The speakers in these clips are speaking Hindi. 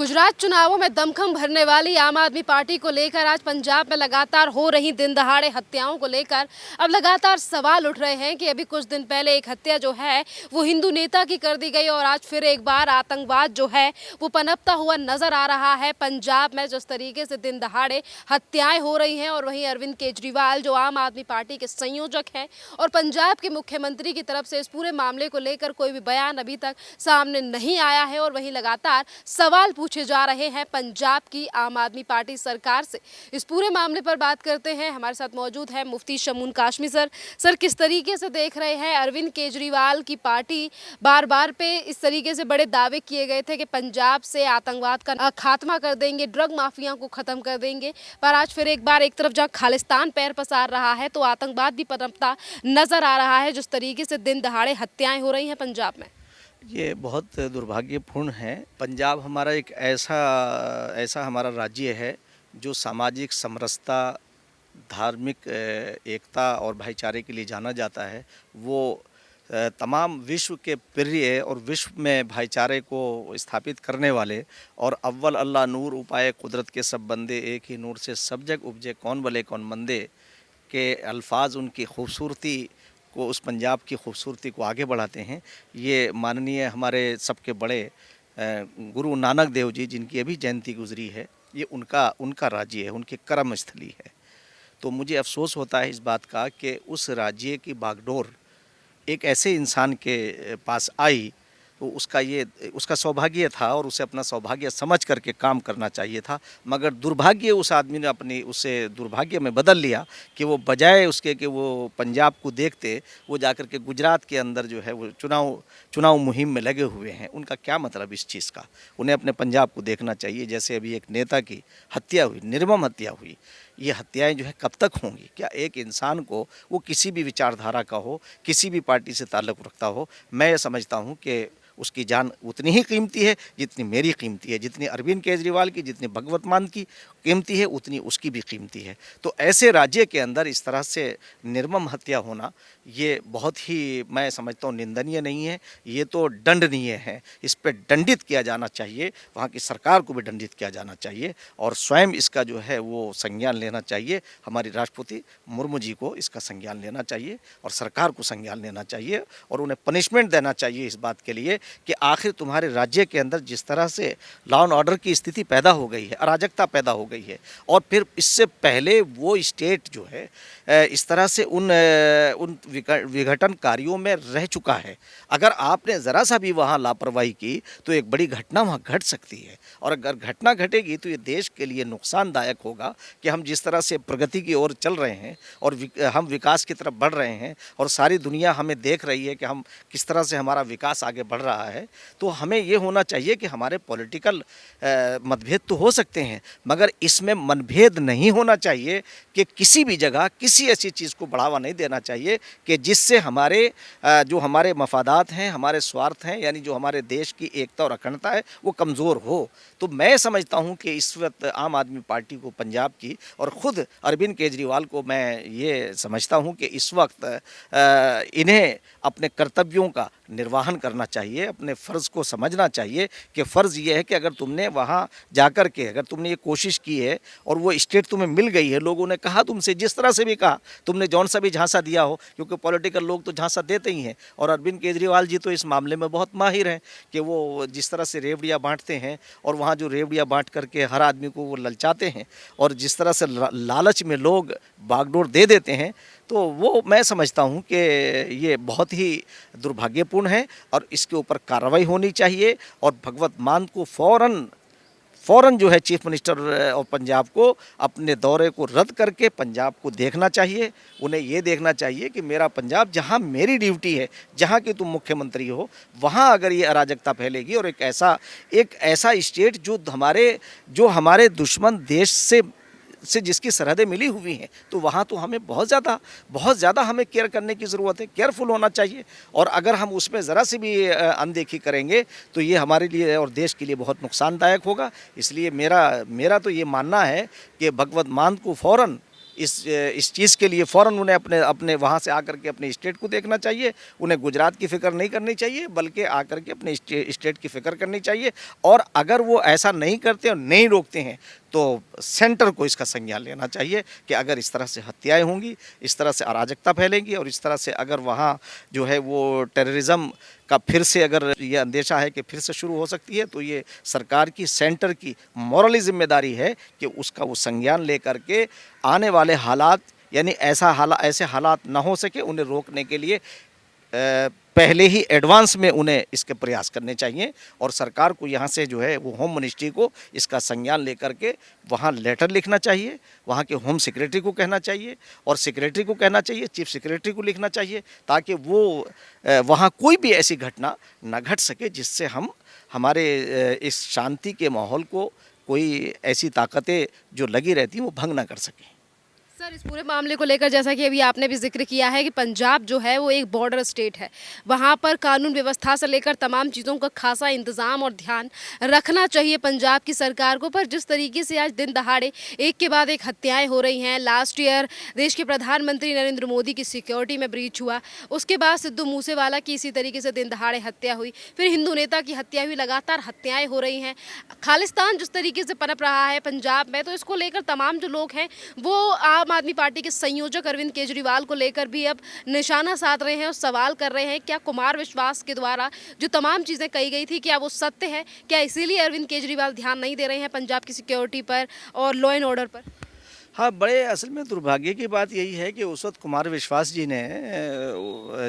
गुजरात चुनावों में दमखम भरने वाली आम आदमी पार्टी को लेकर आज पंजाब में लगातार हो रही दिन दहाड़े हत्याओं को लेकर अब लगातार सवाल उठ रहे हैं कि अभी कुछ दिन पहले एक हत्या जो है वो हिंदू नेता की कर दी गई और आज फिर एक बार आतंकवाद जो है वो पनपता हुआ नजर आ रहा है। पंजाब में जिस तरीके से दिन दहाड़े हत्याएं हो रही हैं और वहीं अरविंद केजरीवाल जो आम आदमी पार्टी के संयोजक हैं और पंजाब के मुख्यमंत्री की तरफ से इस पूरे मामले को लेकर कोई भी बयान अभी तक सामने नहीं आया है और वहीं लगातार सवाल पूछे जा रहे हैं पंजाब की आम आदमी पार्टी सरकार से। इस पूरे मामले पर बात करते हैं, हमारे साथ मौजूद है मुफ्ती शमून काशमी सर किस तरीके से देख रहे हैं अरविंद केजरीवाल की पार्टी बार बार पे इस तरीके से बड़े दावे किए गए थे कि पंजाब से आतंकवाद का खात्मा कर देंगे, ड्रग माफिया को खत्म कर देंगे, पर आज फिर एक बार एक तरफ जहां खालिस्तान पैर पसार रहा है तो आतंकवाद भी पनपता नजर आ रहा है जिस तरीके से दिन दहाड़े हत्याएं हो रही हैं पंजाब में। ये बहुत दुर्भाग्यपूर्ण है। पंजाब हमारा एक ऐसा हमारा राज्य है जो सामाजिक समरसता, धार्मिक एकता और भाईचारे के लिए जाना जाता है। वो तमाम विश्व के प्रिय और विश्व में भाईचारे को स्थापित करने वाले और अव्वल अल्लाह नूर उपाय कुदरत के सब बंदे एक ही नूर से सब जग उपजे कौन भले कौन मंदे के अल्फाज उनकी खूबसूरती को, उस पंजाब की खूबसूरती को आगे बढ़ाते हैं। ये माननीय हमारे सबके बड़े गुरु नानक देव जी, जिनकी अभी जयंती गुजरी है, ये उनका राज्य है, उनकी कर्म स्थली है। तो मुझे अफसोस होता है इस बात का कि उस राज्य की बागडोर एक ऐसे इंसान के पास आई तो उसका सौभाग्य था और उसे अपना सौभाग्य समझ करके काम करना चाहिए था, मगर दुर्भाग्य उस आदमी ने उसे दुर्भाग्य में बदल लिया कि वो बजाय उसके कि वो पंजाब को देखते, वो जाकर के गुजरात के अंदर जो है वो चुनाव मुहिम में लगे हुए हैं। उनका क्या मतलब इस चीज़ का? उन्हें अपने पंजाब को देखना चाहिए। जैसे अभी एक नेता की हत्या हुई, निर्मम हत्या हुई, ये हत्याएं जो है कब तक होंगी? क्या एक इंसान को, वो किसी भी विचारधारा का हो, किसी भी पार्टी से ताल्लुक़ रखता हो, मैं ये समझता हूँ कि उसकी जान उतनी ही कीमती है जितनी मेरी कीमती है, जितनी अरविंद केजरीवाल की, जितनी भगवत मान की कीमती है, उतनी उसकी भी कीमती है। तो ऐसे राज्य के अंदर इस तरह से निर्मम हत्या होना, ये बहुत ही, मैं समझता हूँ, निंदनीय नहीं है, ये तो दंडनीय है। इस पर दंडित किया जाना चाहिए, वहाँ की सरकार को भी दंडित किया जाना चाहिए और स्वयं इसका जो है वो संज्ञान लेना चाहिए। हमारी राष्ट्रपति मुर्मू जी को इसका संज्ञान लेना चाहिए और सरकार को संज्ञान लेना चाहिए और उन्हें पनिशमेंट देना चाहिए इस बात के लिए कि आखिर तुम्हारे राज्य के अंदर जिस तरह से लॉ एंड ऑर्डर की स्थिति पैदा हो गई है, अराजकता पैदा हो गई है, और फिर इससे पहले वो स्टेट जो है इस तरह से उन विघटनकारियों में रह चुका है। अगर आपने ज़रा सा भी वहाँ लापरवाही की तो एक बड़ी घटना वहाँ घट सकती है, और अगर घटना घटेगी तो ये देश के लिए नुकसानदायक होगा कि हम जिस तरह से प्रगति की ओर चल रहे हैं और हम विकास की तरफ बढ़ रहे हैं और सारी दुनिया हमें देख रही है कि हम किस तरह से हमारा विकास आगे बढ़ रहा है। तो हमें ये होना चाहिए कि हमारे पॉलिटिकल मतभेद तो हो सकते हैं, मगर इसमें मनभेद नहीं होना चाहिए कि किसी भी जगह किसी ऐसी चीज़ को बढ़ावा नहीं देना चाहिए कि जिससे जो हमारे मफादात हैं, हमारे स्वार्थ हैं, यानी जो हमारे देश की एकता और अखंडता है, वो कमज़ोर हो। तो मैं समझता हूँ कि इस वक्त आम आदमी पार्टी को, पंजाब की, और ख़ुद अरविंद केजरीवाल को मैं ये समझता हूँ कि इस वक्त इन्हें अपने कर्तव्यों का निर्वहन करना चाहिए, अपने फ़र्ज़ को समझना चाहिए कि फ़र्ज़ ये है कि अगर तुमने वहाँ जाकर के अगर तुमने ये कोशिश की है और वो स्टेट तुम्हें मिल गई है, लोगों ने कहा तुमसे, जिस तरह से भी कहा, तुमने जौन सा भी झांसा दिया हो, क्योंकि पॉलिटिकल लोग तो झांसा देते ही हैं, और अरविंद केजरीवाल जी तो इस मामले में बहुत माहिर हैं कि वो जिस तरह से रेवड़ियाँ बांटते हैं और वहाँ जो रेवड़ियाँ बांट करके हर आदमी को वो ललचाते हैं और जिस तरह से लालच में लोग बागडोर दे देते हैं, तो वो मैं समझता हूँ कि ये बहुत ही दुर्भाग्यपूर्ण है और इसके ऊपर कार्रवाई होनी चाहिए। और भगवत मान को फ़ौरन जो है चीफ मिनिस्टर ऑफ पंजाब को अपने दौरे को रद्द करके पंजाब को देखना चाहिए। उन्हें ये देखना चाहिए कि मेरा पंजाब, जहाँ मेरी ड्यूटी है, जहाँ की तुम मुख्यमंत्री हो, वहाँ अगर ये अराजकता फैलेगी और एक ऐसा स्टेट जो हमारे दुश्मन देश से जिसकी सरहदें मिली हुई हैं, तो वहाँ तो हमें बहुत ज़्यादा हमें केयर करने की ज़रूरत है, केयरफुल होना चाहिए। और अगर हम उसमें ज़रा सी भी अनदेखी करेंगे तो ये हमारे लिए और देश के लिए बहुत नुकसानदायक होगा। इसलिए मेरा तो ये मानना है कि भगवत मान को फ़ौरन इस चीज़ के लिए फ़ौरन उन्हें अपने अपने वहाँ से आकर के अपने स्टेट को देखना चाहिए। उन्हें गुजरात की फ़िक्र नहीं करनी चाहिए, बल्कि आकर के अपने स्टेट की फ़िक्र करनी चाहिए। और अगर वो ऐसा नहीं करते और नहीं रोकते हैं तो सेंटर को इसका संज्ञान लेना चाहिए कि अगर इस तरह से हत्याएं होंगी, इस तरह से अराजकता फैलेंगी और इस तरह से अगर वहाँ जो है वो टेररिज्म का फिर से अगर ये अंदेशा है कि फिर से शुरू हो सकती है, तो ये सरकार की, सेंटर की मॉरली जिम्मेदारी है कि उसका वो संज्ञान लेकर के आने वाले हालात, यानी ऐसे हालात ना हो सके, उन्हें रोकने के लिए पहले ही एडवांस में उन्हें इसके प्रयास करने चाहिए। और सरकार को यहाँ से जो है वो होम मिनिस्ट्री को इसका संज्ञान लेकर के वहाँ लेटर लिखना चाहिए, वहाँ के होम सेक्रेटरी को कहना चाहिए और सेक्रेटरी को कहना चाहिए, चीफ सेक्रेटरी को लिखना चाहिए, ताकि वो वहाँ कोई भी ऐसी घटना न घट सके जिससे हमारे इस शांति के माहौल को कोई ऐसी ताकतें जो लगी रहती हैं वो भंग ना कर सकें। सर, इस पूरे मामले को लेकर जैसा कि अभी आपने भी जिक्र किया है कि पंजाब जो है वो एक बॉर्डर स्टेट है, वहाँ पर कानून व्यवस्था से लेकर तमाम चीज़ों का खासा इंतजाम और ध्यान रखना चाहिए पंजाब की सरकार को। पर जिस तरीके से आज दिन दहाड़े एक के बाद एक हत्याएं हो रही हैं, लास्ट ईयर देश के प्रधानमंत्री नरेंद्र मोदी की सिक्योरिटी में ब्रीच हुआ, उसके बाद सिद्धू मूसेवाला की इसी तरीके से दिन दहाड़े हत्या हुई, फिर हिंदू नेता की हत्या हुई, लगातार हत्याएँ हो रही हैं, खालिस्तान जिस तरीके से पनप रहा है पंजाब में, तो इसको लेकर तमाम जो लोग हैं वो आम आदमी पार्टी के संयोजक अरविंद केजरीवाल को लेकर भी अब निशाना साध रहे हैं और सवाल कर रहे हैं क्या कुमार विश्वास के द्वारा जो तमाम चीज़ें कही गई थी क्या वो सत्य है, क्या इसीलिए अरविंद केजरीवाल ध्यान नहीं दे रहे हैं पंजाब की सिक्योरिटी पर और लॉ एंड ऑर्डर पर। हाँ, बड़े असल में दुर्भाग्य की बात यही है कि उस वक्त कुमार विश्वास जी ने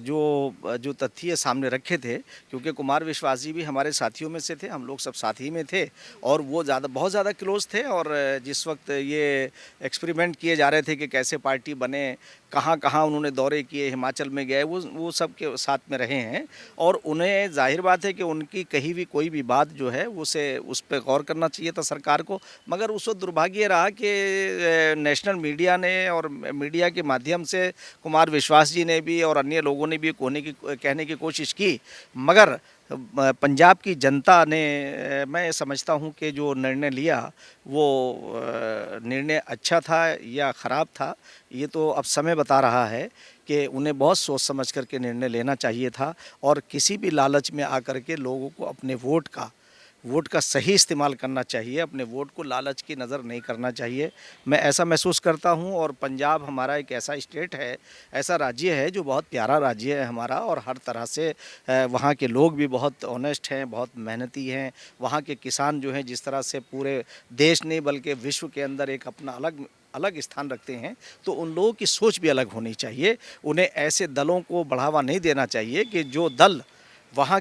जो तथ्य सामने रखे थे, क्योंकि कुमार विश्वास जी भी हमारे साथियों में से थे, हम लोग सब साथी में थे और वो बहुत ज़्यादा क्लोज थे। और जिस वक्त ये एक्सपेरिमेंट किए जा रहे थे कि कैसे पार्टी बने, कहाँ कहाँ उन्होंने दौरे किए, हिमाचल में गए, वो सब के साथ में रहे हैं और उन्हें जाहिर बात है कि उनकी कहीं भी कोई भी बात जो है उस पर गौर करना चाहिए था सरकार को। मगर उस वक्त दुर्भाग्य रहा कि नेशनल मीडिया ने और मीडिया के माध्यम से कुमार विश्वास जी ने भी और अन्य लोगों ने भी कहने की कोशिश की, मगर पंजाब की जनता ने, मैं समझता हूं कि जो निर्णय लिया वो निर्णय अच्छा था या ख़राब था, ये तो अब समय बता रहा है कि उन्हें बहुत सोच समझ करके निर्णय लेना चाहिए था और किसी भी लालच में आकर के लोगों को अपने वोट का सही इस्तेमाल करना चाहिए, अपने वोट को लालच की नज़र नहीं करना चाहिए। मैं ऐसा महसूस करता हूं और पंजाब हमारा एक ऐसा स्टेट है, ऐसा राज्य है जो बहुत प्यारा राज्य है हमारा और हर तरह से वहां के लोग भी बहुत ऑनेस्ट हैं, बहुत मेहनती हैं। वहां के किसान जो हैं जिस तरह से पूरे देश नहीं बल्कि विश्व के अंदर एक अपना अलग स्थान रखते हैं, तो उन लोगों की सोच भी अलग होनी चाहिए। उन्हें ऐसे दलों को बढ़ावा नहीं देना चाहिए कि जो दल वहाँ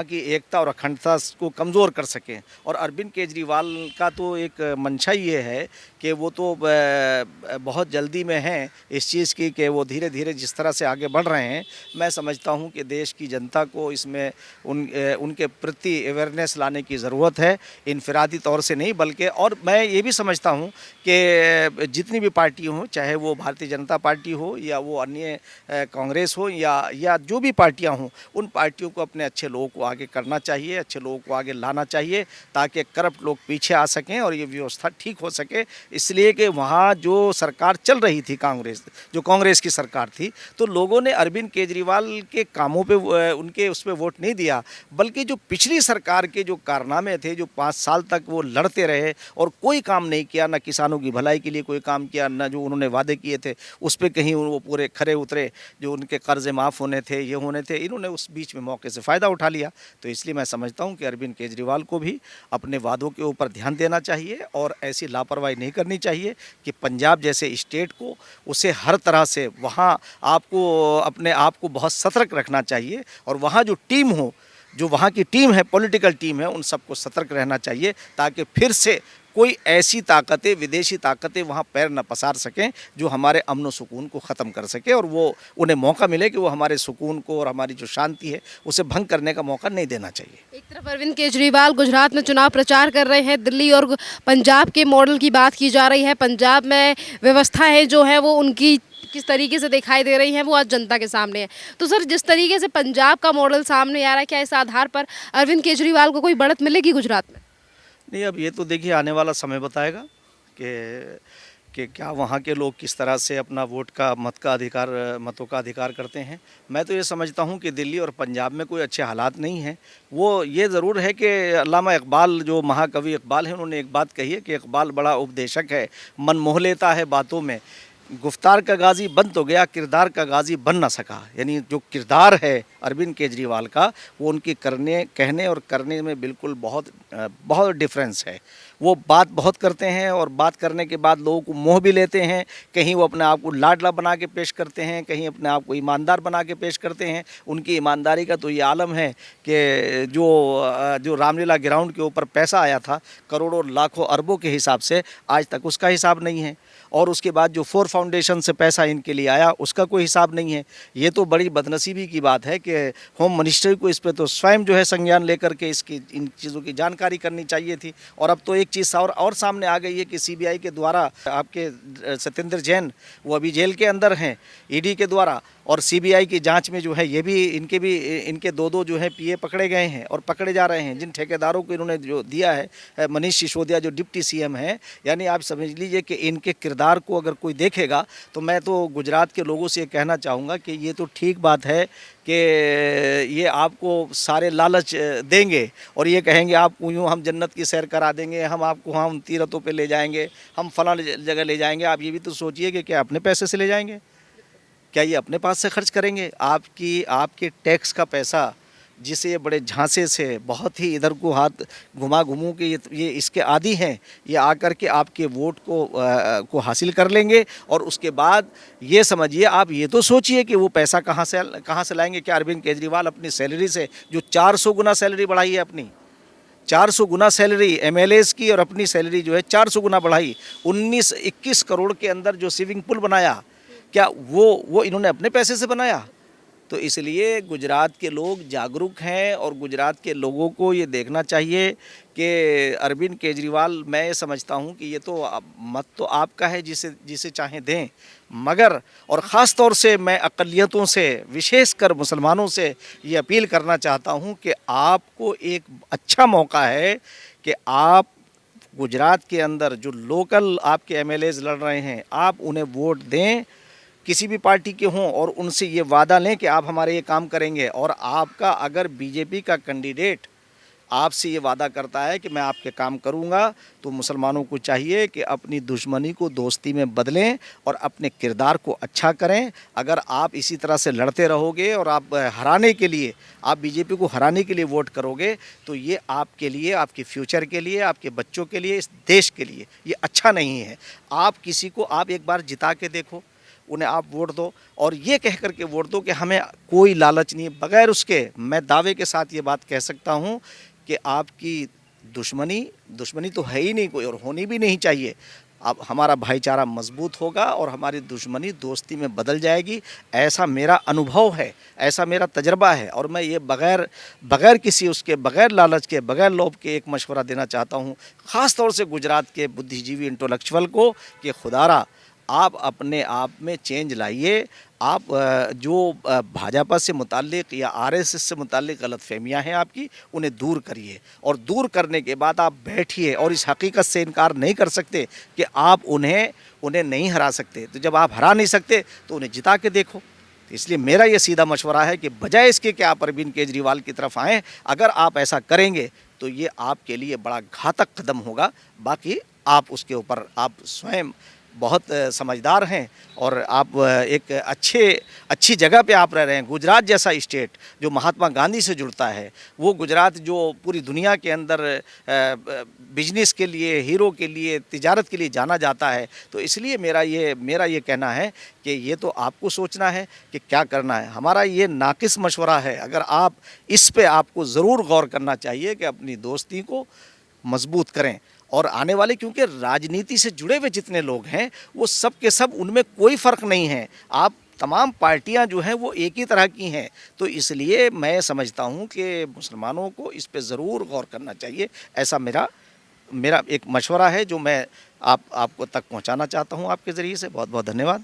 की एकता और अखंडता को कमज़ोर कर सकें। और अरविंद केजरीवाल का तो एक मंशा ये है कि वो तो बहुत जल्दी में हैं इस चीज़ की कि वो धीरे धीरे जिस तरह से आगे बढ़ रहे हैं, मैं समझता हूँ कि देश की जनता को इसमें उनके प्रति अवेयरनेस लाने की ज़रूरत है, इनफरादी तौर से नहीं बल्कि। और मैं ये भी समझता हूँ कि जितनी भी पार्टी हों, चाहे वो भारतीय जनता पार्टी हो या वो अन्य कांग्रेस हो या जो भी पार्टियाँ हों, उन पार्टियों को अपने अच्छे लोगों को आगे करना चाहिए, अच्छे लोगों को आगे लाना चाहिए ताकि करप्ट लोग पीछे आ सकें और ये व्यवस्था ठीक हो सके। इसलिए कि वहाँ जो सरकार चल रही थी कांग्रेस की सरकार थी, तो लोगों ने अरविंद केजरीवाल के कामों पे उनके उस पर वोट नहीं दिया, बल्कि जो पिछली सरकार के जो कारनामे थे, जो 5 साल तक वो लड़ते रहे और कोई काम नहीं किया, ना किसानों की भलाई के लिए कोई काम किया, ना जो उन्होंने वादे किए थे उस पर कहीं वो पूरे खरे उतरे, जो उनके कर्जे माफ़ होने थे, ये होने थे, इन्होंने उस बीच में मौके से फ़ायदा उठा लिया। तो इसलिए मैं समझता हूँ कि अरविंद केजरीवाल को भी अपने वादों के ऊपर ध्यान देना चाहिए और ऐसी लापरवाही नहीं करनी चाहिए कि पंजाब जैसे स्टेट को उसे हर तरह से वहाँ आपको अपने आप को बहुत सतर्क रखना चाहिए और वहाँ जो वहाँ की टीम है, पॉलिटिकल टीम है, उन सबको सतर्क रहना चाहिए ताकि फिर से कोई ऐसी ताकतें, विदेशी ताकतें वहाँ पैर न पसार सकें जो हमारे अमन व सुकून को ख़त्म कर सके और वो उन्हें मौका मिले कि वो हमारे सुकून को और हमारी जो शांति है उसे भंग करने का मौका नहीं देना चाहिए। एक तरफ अरविंद केजरीवाल गुजरात में चुनाव प्रचार कर रहे हैं, दिल्ली और पंजाब के मॉडल की बात की जा रही है, पंजाब में व्यवस्थाएं जो है वो उनकी किस तरीके से दिखाई दे रही हैं वो आज जनता के सामने है। तो सर, जिस तरीके से पंजाब का मॉडल सामने आ रहा है, क्या इस आधार पर अरविंद केजरीवाल को कोई बढ़त मिलेगी गुजरात में? नहीं, अब ये तो देखिए आने वाला समय बताएगा कि कि क्या वहाँ के लोग किस तरह से अपना मतों का अधिकार करते हैं। मैं तो ये समझता हूँ कि दिल्ली और पंजाब में कोई अच्छे हालात नहीं हैं। वो ये ज़रूर है कि अल्लामा इकबाल, जो महाकवि इकबाल हैं, उन्होंने एक बात कही है कि इकबाल बड़ा उपदेशक है, मन मोह लेता है बातों में, गुफ्तार का गाजी बन तो गया, किरदार का गाजी बन ना सका। यानी जो किरदार है अरविंद केजरीवाल का, वो उनके कहने और करने में बिल्कुल बहुत डिफरेंस है। वो बात बहुत करते हैं और बात करने के बाद लोगों को मोह भी लेते हैं। कहीं वो अपने आप को लाडला बना के पेश करते हैं, कहीं अपने आप को ईमानदार बना के पेश करते हैं। उनकी ईमानदारी का तो ये आलम है कि जो रामलीला ग्राउंड के ऊपर पैसा आया था करोड़ों लाखों अरबों के हिसाब से, आज तक उसका हिसाब नहीं है। और उसके बाद जो फोर फाउंडेशन से पैसा इनके लिए आया, उसका कोई हिसाब नहीं है। ये तो बड़ी बदनसीबी की बात है कि होम मिनिस्ट्री को इस पे तो स्वयं जो है संज्ञान लेकर के इन चीज़ों की जानकारी करनी चाहिए थी। और अब तो एक चीज़ और सामने आ गई है कि सीबीआई के द्वारा आपके सत्येंद्र जैन, वो अभी जेल के अंदर हैं ईडी के द्वारा, और सीबीआई की जांच में जो है ये भी इनके दो जो है पीए पकड़े गए हैं और पकड़े जा रहे हैं। जिन ठेकेदारों को इन्होंने जो दिया है, मनीष सिसोदिया जो डिप्टी सीएम हैं, यानी आप समझ लीजिए कि इनके किरदार को अगर कोई देखेगा तो मैं तो गुजरात के लोगों से ये कहना चाहूँगा कि ये तो ठीक बात है कि ये आपको सारे लालच देंगे और ये कहेंगे आपको यूँ हम जन्नत की सैर करा देंगे, हम आपको वहाँ उन तीरथों पे ले जाएंगे, हम फलां जगह ले जाएंगे। आप ये भी तो सोचिए कि क्या अपने पैसे से ले जाएंगे? क्या ये अपने पास से खर्च करेंगे? आपके टैक्स का पैसा, जिसे ये बड़े झांसे से बहुत ही इधर को हाथ घुमा के ये इसके आदी हैं, ये आकर के आपके वोट को हासिल कर लेंगे। और उसके बाद ये समझिए, आप ये तो सोचिए कि वो पैसा कहाँ से लाएंगे। क्या अरविंद केजरीवाल अपनी सैलरी से, जो 400 गुना सैलरी बढ़ाई है अपनी, 400 गुना सैलरी एमएलएस की, और अपनी सैलरी जो है 400 गुना बढ़ाई, 19-21 करोड़ के अंदर जो स्विमिंग पूल बनाया, क्या वो इन्होंने अपने पैसे से बनाया? तो इसलिए गुजरात के लोग जागरूक हैं और गुजरात के लोगों को ये देखना चाहिए कि अरविंद केजरीवाल, मैं ये समझता हूँ कि ये तो मत तो आपका है, जिसे चाहें दें, मगर और ख़ास तौर से मैं अक़लियतों से, विशेषकर मुसलमानों से ये अपील करना चाहता हूँ कि आपको एक अच्छा मौका है कि आप गुजरात के अंदर जो लोकल आपके एमएलएज लड़ रहे हैं, आप उन्हें वोट दें, किसी भी पार्टी के हों, और उनसे ये वादा लें कि आप हमारे ये काम करेंगे। और आपका अगर बीजेपी का कैंडिडेट आपसे ये वादा करता है कि मैं आपके काम करूंगा, तो मुसलमानों को चाहिए कि अपनी दुश्मनी को दोस्ती में बदलें और अपने किरदार को अच्छा करें। अगर आप इसी तरह से लड़ते रहोगे और आप बीजेपी को हराने के लिए वोट करोगे, तो ये आपके लिए, आपके फ्यूचर के लिए, आपके बच्चों के लिए, इस देश के लिए ये अच्छा नहीं है। आप किसी को आप एक बार जिता के देखो, उन्हें आप वोट दो और ये कह कर के वोट दो कि हमें कोई लालच नहीं। बगैर उसके मैं दावे के साथ ये बात कह सकता हूँ कि आपकी दुश्मनी तो है ही नहीं कोई, और होनी भी नहीं चाहिए। अब हमारा भाईचारा मजबूत होगा और हमारी दुश्मनी दोस्ती में बदल जाएगी। ऐसा मेरा अनुभव है, ऐसा मेरा तजर्बा है, और मैं ये बगैर किसी उसके, बगैर लालच के, बगैर लोभ के एक मशवरा देना चाहता हूँ, ख़ास तौर से गुजरात के बुद्धिजीवी इंटेलेक्चुअल को, कि खुदारा आप अपने आप में चेंज लाइए। आप जो भाजपा से मुताल्लिक़ या आरएसएस से मुताल्लिक़ गलतफहमियाँ हैं आपकी, उन्हें दूर करिए, और दूर करने के बाद आप बैठिए और इस हकीकत से इनकार नहीं कर सकते कि आप उन्हें नहीं हरा सकते। तो जब आप हरा नहीं सकते तो उन्हें जिता के देखो। इसलिए मेरा ये सीधा मशवरा है कि बजाय इसके कि आप अरविंद केजरीवाल की तरफ आएँ, अगर आप ऐसा करेंगे तो ये आपके लिए बड़ा घातक कदम होगा। बाकी आप उसके ऊपर आप स्वयं बहुत समझदार हैं और आप एक अच्छी जगह पे आप रह रहे हैं। गुजरात जैसा स्टेट जो महात्मा गांधी से जुड़ता है, वो गुजरात जो पूरी दुनिया के अंदर बिजनेस के लिए, हीरो के लिए, तिजारत के लिए जाना जाता है। तो इसलिए मेरा ये कहना है कि ये तो आपको सोचना है कि क्या करना है। हमारा ये नाकिस मशवरा है, अगर आप इस पे आपको ज़रूर गौर करना चाहिए कि अपनी दोस्ती को मजबूत करें। और आने वाले, क्योंकि राजनीति से जुड़े हुए जितने लोग हैं वो सब के सब, उनमें कोई फ़र्क नहीं है। आप तमाम पार्टियां जो हैं वो एक ही तरह की हैं। तो इसलिए मैं समझता हूं कि मुसलमानों को इस पे ज़रूर गौर करना चाहिए। ऐसा मेरा एक मशवरा है जो मैं आपको तक पहुंचाना चाहता हूं आपके ज़रिए से। बहुत बहुत धन्यवाद।